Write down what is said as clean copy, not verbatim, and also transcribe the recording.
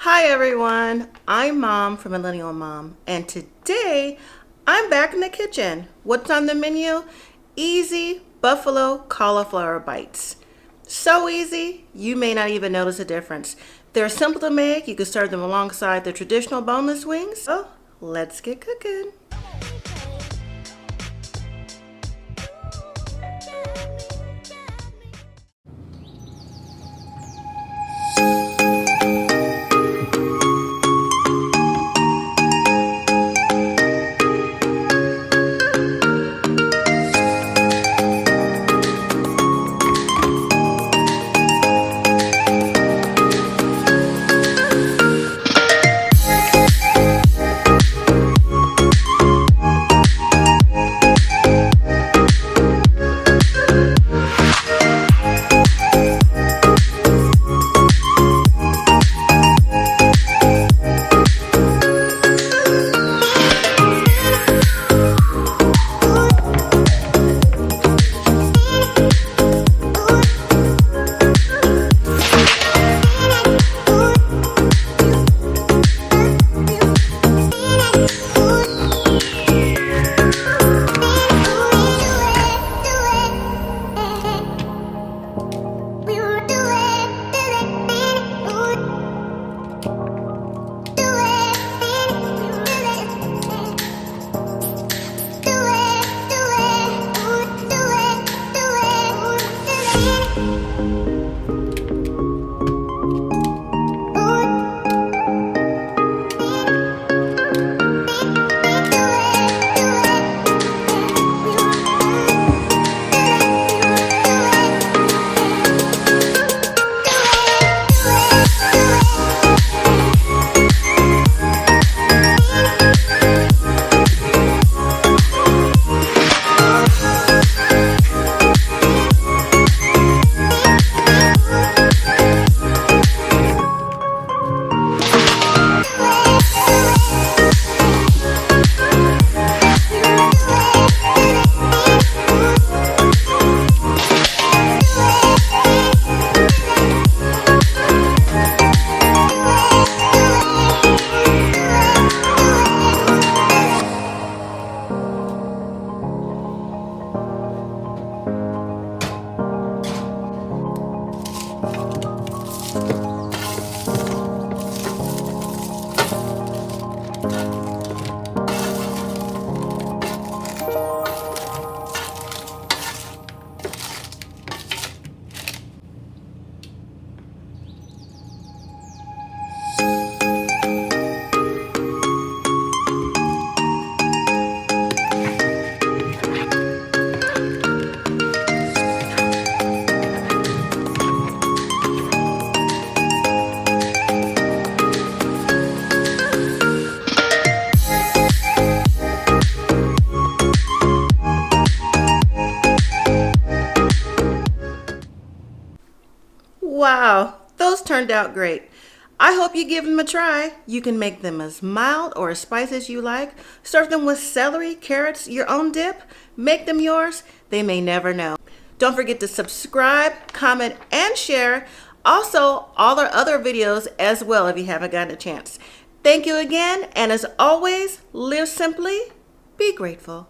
Hi everyone, I'm Mom from Millennial Mom, and today I'm back in the kitchen. What's on the menu? Easy Buffalo Cauliflower Bites. So easy, you may not even notice a difference. They're simple to make. You can serve them alongside the traditional boneless wings. So let's get cooking. Wow, those turned out great. I hope you give them a try. You can make them as mild or as spicy as you like. Serve them with celery, carrots, your own dip. Make them yours. They may never know. Don't forget to subscribe, comment, and share. Also, all our other videos as well if you haven't gotten a chance. Thank you again, and as always, live simply, be grateful.